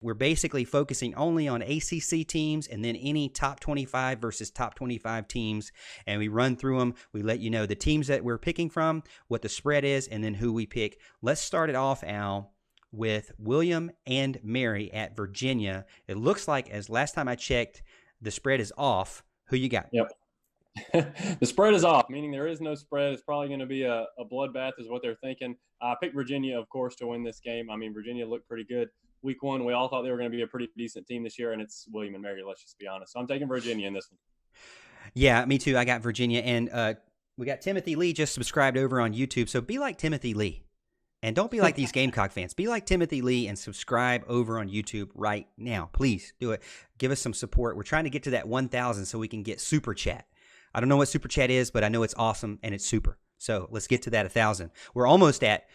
We're basically focusing only on ACC teams and then any top 25 versus top 25 teams. And we run through them. We let you know the teams that we're picking from, what the spread is, and then who we pick. Let's start it off, Al, with William and Mary at Virginia. It looks like, as last time I checked, the spread is off. Who you got? Yep. The spread is off, meaning there is no spread. It's probably going to be a bloodbath is what they're thinking. I picked Virginia, of course, to win this game. I mean, Virginia looked pretty good week one. We all thought they were going to be a pretty decent team this year, and it's William and Mary, let's just be honest. So I'm taking Virginia in this one. Yeah, me too. I got Virginia. And we got Timothy Lee just subscribed over on YouTube. So be like Timothy Lee. And don't be like these Gamecock fans. Be like Timothy Lee and subscribe over on YouTube right now. Please do it. Give us some support. We're trying to get to that 1,000 so we can get Super Chat. I don't know what Super Chat is, but I know it's awesome and it's super. So let's get to that 1,000. We're almost at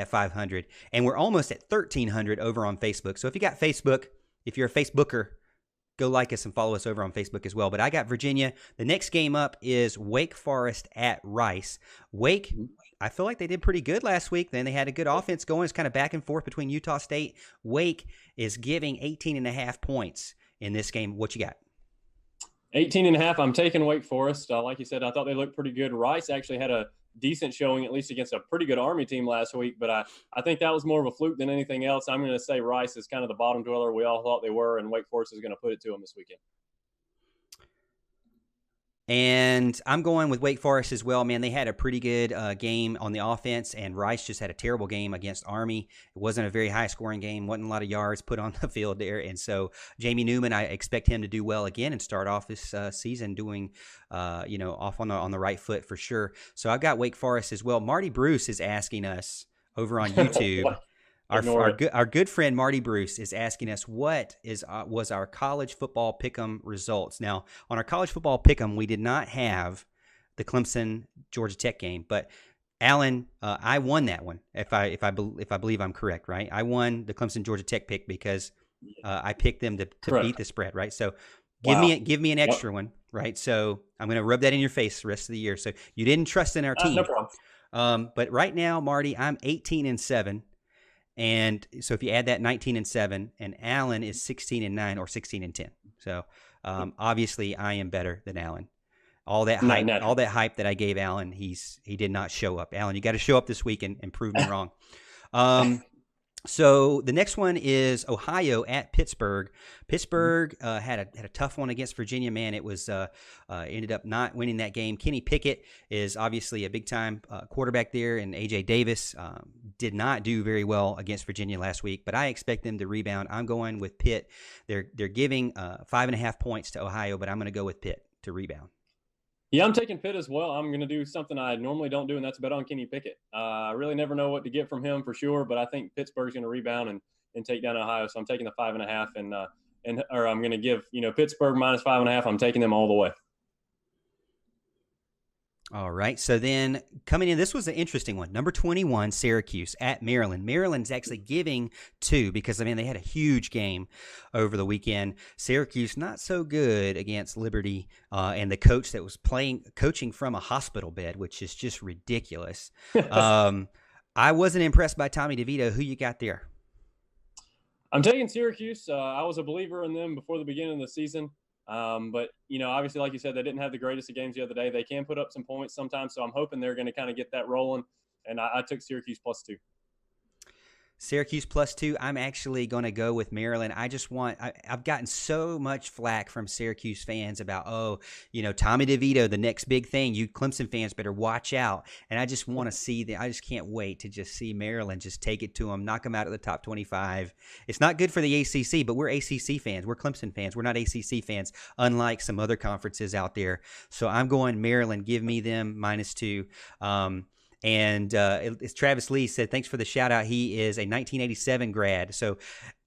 500, and we're almost at 1,300 over on Facebook. So if you got Facebook, if you're a Facebooker, go like us and follow us over on Facebook as well. But I got Virginia. The next game up is Wake Forest at Rice. Wake, I feel like they did pretty good last week. Then they had a good offense going. It's kind of back and forth between Utah State. Wake is giving 18.5 points in this game. What you got? 18.5. I'm taking Wake Forest. Like you said, I thought they looked pretty good. Rice actually had a decent showing, at least against a pretty good Army team last week, but I think that was more of a fluke than anything else. I'm going to say Rice is kind of the bottom dweller we all thought they were, and Wake Forest is going to put it to them this weekend. And I'm going with Wake Forest as well. Man, they had a pretty good game on the offense, and Rice just had a terrible game against Army. It wasn't a very high-scoring game. Wasn't a lot of yards put on the field there. And so Jamie Newman, I expect him to do well again and start off this season doing, off on the right foot for sure. So I've got Wake Forest as well. Marty Bruce is asking us over on YouTube. Our good friend Marty Bruce is asking us what was our college football pick'em results. Now, on our college football pick'em, we did not have the Clemson Georgia Tech game, but Alan, I won that one. If I believe I'm correct, right? I won the Clemson Georgia Tech pick because I picked them to beat the spread, right? So give me an extra one, right? So I'm going to rub that in your face the rest of the year. So you didn't trust in our team, no problem. but right now, Marty, I'm 18-7. And so if you add that 19-7, and Allen is 16-9 or 16-10. So obviously I am better than Allen. All that hype that I gave Allen, he did not show up. Allen, you got to show up this week and prove me wrong. So the next one is Ohio at Pittsburgh. Pittsburgh had a tough one against Virginia. Man, it was ended up not winning that game. Kenny Pickett is obviously a big time quarterback there, and AJ Davis did not do very well against Virginia last week. But I expect them to rebound. I'm going with Pitt. They're giving 5.5 points to Ohio, but I'm going to go with Pitt to rebound. Yeah, I'm taking Pitt as well. I'm going to do something I normally don't do, and that's bet on Kenny Pickett. I really never know what to get from him for sure, but I think Pittsburgh's going to rebound and take down Ohio. So I'm taking the 5.5, or I'm going to give Pittsburgh minus 5.5. I'm taking them all the way. All right. So then coming in, this was an interesting one. Number 21, Syracuse at Maryland. Maryland's actually giving 2 because, they had a huge game over the weekend. Syracuse not so good against Liberty and the coach that was coaching from a hospital bed, which is just ridiculous. I wasn't impressed by Tommy DeVito. Who you got there? I'm taking Syracuse. I was a believer in them before the beginning of the season. But, obviously, like you said, they didn't have the greatest of games the other day. They can put up some points sometimes, so I'm hoping they're going to kind of get that rolling. And I took Syracuse +2. Syracuse +2. I'm actually going to go with Maryland. I've gotten so much flack from Syracuse fans about, Tommy DeVito, the next big thing. You Clemson fans better watch out. And I just want to see I just can't wait to just see Maryland just take it to them, knock them out of the top 25. It's not good for the ACC, but we're ACC fans. We're Clemson fans. We're not ACC fans, unlike some other conferences out there. So I'm going Maryland. Give me them -2. And it's Travis Lee said, thanks for the shout out. He is a 1987 grad. So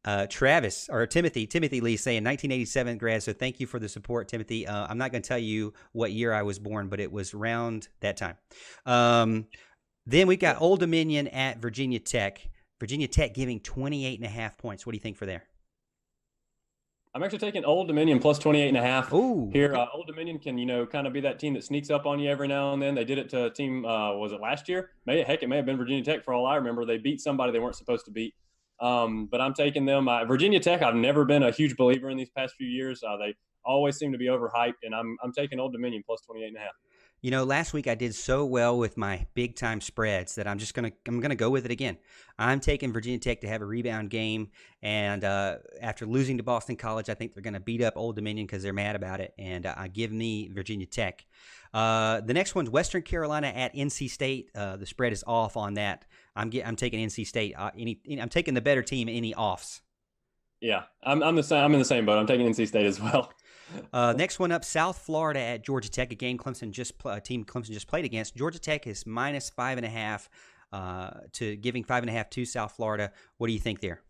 Timothy Lee saying 1987 grad. So thank you for the support, Timothy. I'm not going to tell you what year I was born, but it was around that time. Then we've got Old Dominion at Virginia Tech. Virginia Tech giving 28.5 points. What do you think for there? I'm actually taking Old Dominion plus 28.5. Ooh, here. Old Dominion can, kind of be that team that sneaks up on you every now and then. They did it to a team, was it last year? It may have been Virginia Tech for all I remember. They beat somebody they weren't supposed to beat. But I'm taking them. Virginia Tech, I've never been a huge believer in these past few years. They always seem to be overhyped, and I'm taking Old Dominion plus 28.5. You know, last week I did so well with my big time spreads that I'm gonna go with it again. I'm taking Virginia Tech to have a rebound game, and after losing to Boston College, I think they're gonna beat up Old Dominion because they're mad about it, and I give me Virginia Tech. The next one's Western Carolina at NC State. The spread is off on that. I'm taking NC State. I'm taking the better team. Any offs? Yeah, I'm the same. I'm in the same boat. I'm taking NC State as well. Next one up, South Florida at Georgia Tech, a game team Clemson just played against. Georgia Tech is minus 5.5 to giving 5.5 to South Florida. What do you think there?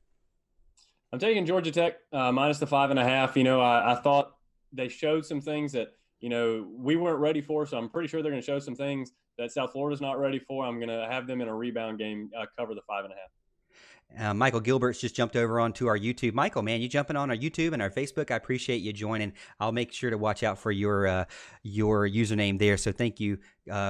I'm taking Georgia Tech minus the 5.5. You know, I thought they showed some things that, you know, we weren't ready for. So I'm pretty sure they're going to show some things that South Florida's not ready for. I'm going to have them in a rebound game cover the 5.5. Michael Gilbert's just jumped over onto our YouTube. Michael, man, you jumping on our YouTube and our Facebook. I appreciate you joining. I'll make sure to watch out for your username there. So thank you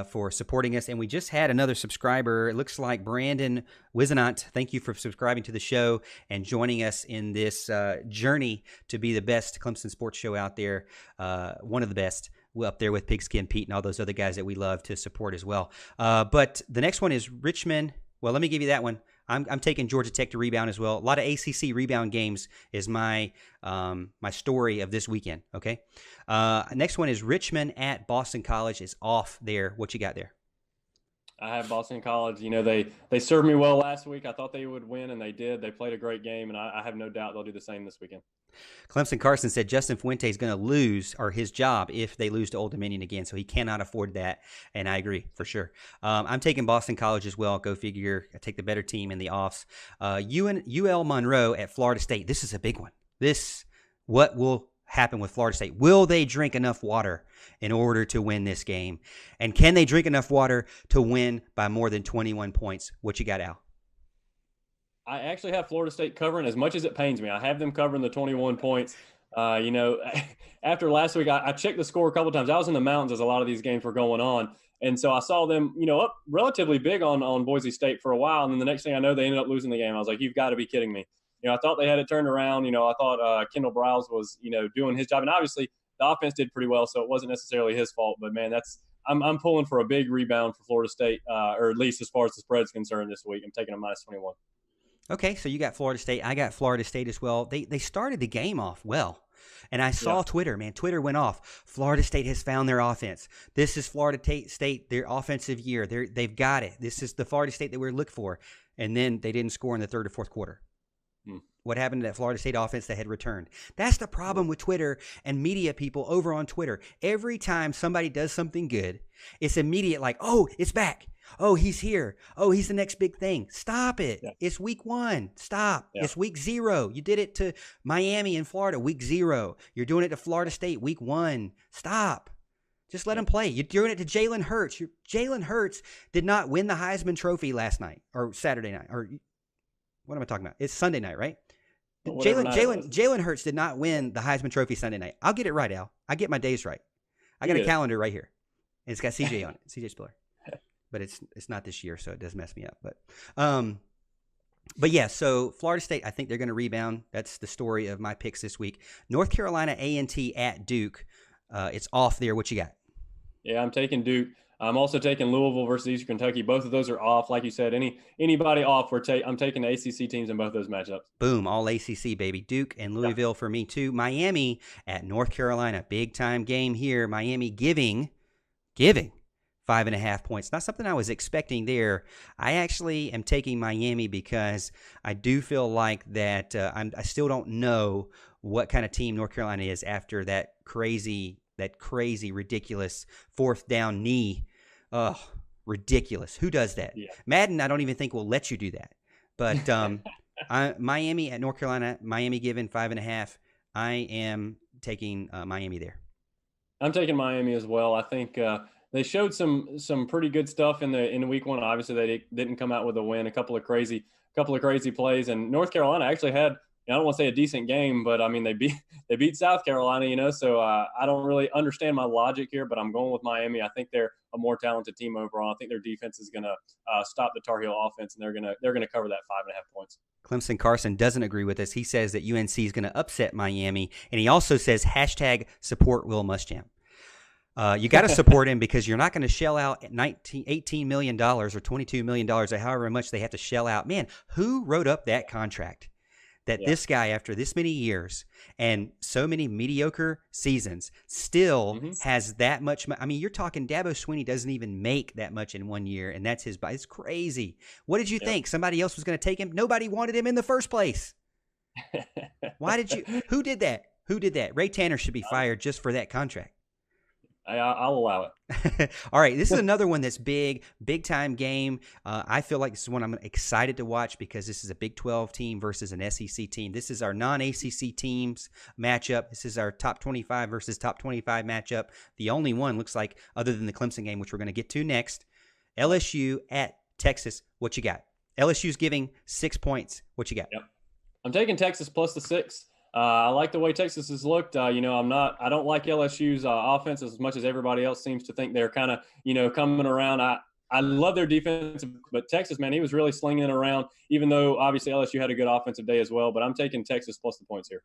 for supporting us. And we just had another subscriber. It looks like Brandon Wizenant. Thank you for subscribing to the show and joining us in this journey to be the best Clemson sports show out there. One of the best. Up there with Pigskin Pete and all those other guys that we love to support as well. But the next one is Richmond. Well, let me give you that one. I'm taking Georgia Tech to rebound as well. A lot of ACC rebound games is my my story of this weekend. Okay. Next one is Richmond at Boston College. Is off there. What you got there? I have Boston College. You know, they served me well last week. I thought they would win, and they did. They played a great game, and I have no doubt they'll do the same this weekend. Clemson Carson said Justin Fuente is going to lose or his job if they lose to Old Dominion again, so he cannot afford that, and I agree for sure. I'm taking Boston College as well. Go figure. I take the better team in the offs. UL Monroe at Florida State. This is a big one. What will happen with Florida State? Will they drink enough water in order to win this game? And can they drink enough water to win by more than 21 points? What you got, Al? I actually have Florida State covering, as much as it pains me. I have them covering the 21 points. You know, after last week, I checked the score a couple of times. I was in the mountains as a lot of these games were going on. And so I saw them, you know, up relatively big on Boise State for a while. And then the next thing I know, they ended up losing the game. I was like, you've got to be kidding me. You know, I thought they had it turned around. You know, I thought Kendall Browse was, you know, doing his job. And obviously the offense did pretty well, so it wasn't necessarily his fault. But, man, I'm pulling for a big rebound for Florida State, or at least as far as the spread's concerned this week. I'm taking a minus 21. Okay, so you got Florida State. I got Florida State as well. They started the game off well. And I saw Twitter, man. Twitter went off. Florida State has found their offense. This is Florida State, their offensive year. They've got it. This is the Florida State that we're looking for. And then they didn't score in the third or fourth quarter. What happened to that Florida State offense that had returned? That's the problem with Twitter and media people over on Twitter. Every time somebody does something good, it's immediate like, oh, it's back. Oh, he's here. Oh, he's the next big thing. Stop it. Yeah. It's week 1. Stop. Yeah. It's week 0. You did it to Miami and Florida, week 0. You're doing it to Florida State, week 1. Stop. Just let him play. You're doing it to Jalen Hurts. Jalen Hurts did not win the Heisman Trophy last night or Saturday night. Or what am I talking about? It's Sunday night, right? Jalen Hurts did not win the Heisman Trophy Sunday night. I'll get it right, Al. I get my days right. I got a calendar right here. And it's got CJ on it. CJ Spiller. But it's not this year, so it does mess me up. But yeah, so Florida State, I think they're going to rebound. That's the story of my picks this week. North Carolina A&T at Duke. It's off there. What you got? Yeah, I'm taking Duke. I'm also taking Louisville versus Eastern Kentucky. Both of those are off. Like you said, anybody off, I'm taking the ACC teams in both those matchups. Boom, all ACC, baby. Duke and Louisville for me, too. Miami at North Carolina. Big-time game here. Miami giving 5.5 points. Not something I was expecting there. I actually am taking Miami because I do feel like that I still don't know what kind of team North Carolina is after that crazy, ridiculous fourth down knee. Oh, ridiculous. Who does that? Yeah. Madden, I don't even think will let you do that. But Miami at North Carolina, Miami given 5.5. I am taking Miami there. I'm taking Miami as well. I think they showed some pretty good stuff in the week 1. Obviously, they didn't come out with a win. A couple of crazy plays, and North Carolina actually had I don't want to say a decent game, but I mean they beat South Carolina, So I don't really understand my logic here, but I'm going with Miami. I think they're a more talented team overall. I think their defense is going to stop the Tar Heel offense, and they're gonna cover that 5.5 points. Clemson Carson doesn't agree with us. He says that UNC is going to upset Miami, and he also says hashtag support Will Muschamp. You got to support him because you're not going to shell out $18 million or $22 million or however much they have to shell out. Man, who wrote up that contract? That this guy, after this many years and so many mediocre seasons, still has that much. I mean, you're talking Dabo Swinney doesn't even make that much in 1 year, and that's his. It's crazy. What did you think? Somebody else was going to take him? Nobody wanted him in the first place. Why did you? Who did that? Who did that? Ray Tanner should be fired just for that contract. I'll allow it. All right, this is another one that's big time game. I feel like this is one I'm excited to watch because this is a Big 12 team versus an SEC team. This is our non-ACC teams matchup. This is our top 25 versus top 25 matchup. The only one looks like, other than the Clemson game, which we're going to get to next, LSU at Texas. What you got? LSU's giving 6 points. What you got? Yep. I'm taking Texas plus the 6. I like the way Texas has looked. I don't like LSU's offense as much as everybody else seems to think they're kind of, coming around. I love their defense, but Texas, man, he was really slinging it around, even though obviously LSU had a good offensive day as well. But I'm taking Texas plus the points here.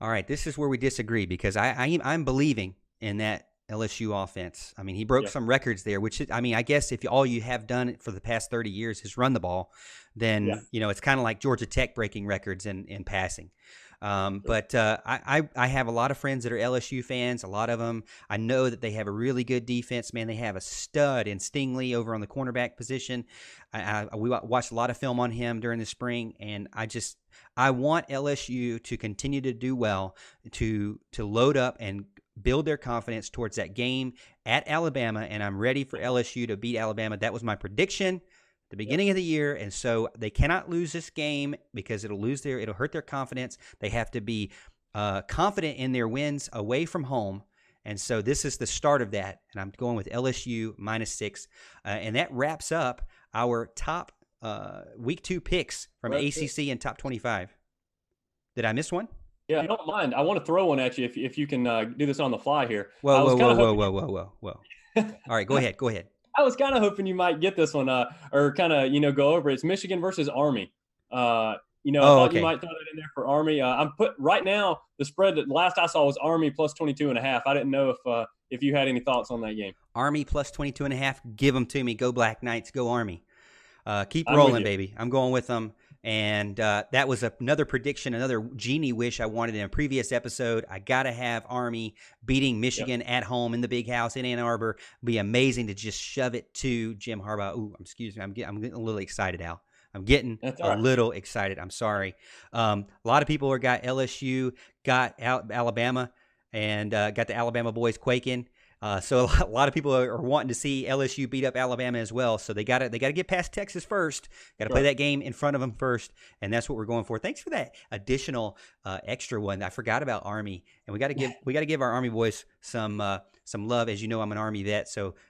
All right, this is where we disagree because I'm believing in that LSU offense. I mean, he broke some records there, which I mean, I guess if all you have done for the past 30 years is run the ball, then, it's kind of like Georgia Tech breaking records in passing. But I have a lot of friends that are LSU fans, a lot of them. I know that they have a really good defense, man. They have a stud in Stingley over on the cornerback position. We watched a lot of film on him during the spring, and I want LSU to continue to do well, to load up and build their confidence towards that game at Alabama, and I'm ready for LSU to beat Alabama. That was my prediction the beginning of the year, and so they cannot lose this game because it'll hurt their confidence. They have to be confident in their wins away from home, and so this is the start of that, and I'm going with LSU -6, and that wraps up our top week 2 picks from ACC and top 25. Did I miss one? Yeah, I don't mind. I want to throw one at you if you can do this on the fly here. Whoa. All right, go ahead. I was kind of hoping you might get this one or kind of, go over it. It's Michigan versus Army. I thought you might throw that in there for Army. I'm put right now, the spread that last I saw was Army plus 22.5. I didn't know if you had any thoughts on that game. Army plus 22.5. Give them to me. Go Black Knights. Go Army. Keep rolling, baby. I'm going with them. And that was another prediction, another genie wish I wanted in a previous episode. I got to have Army beating Michigan at home in the big house in Ann Arbor. It'd be amazing to just shove it to Jim Harbaugh. Ooh, excuse me. I'm getting a little excited, Al. I'm getting little excited. I'm sorry. A lot of people got LSU, got Alabama, and got the Alabama boys quaking. So a lot of people are wanting to see LSU beat up Alabama as well. So they got to get past Texas first. Got to play that game in front of them first, and that's what we're going for. Thanks for that additional extra one. I forgot about Army, and we got to give our Army boys some love. As you know, I'm an Army vet, so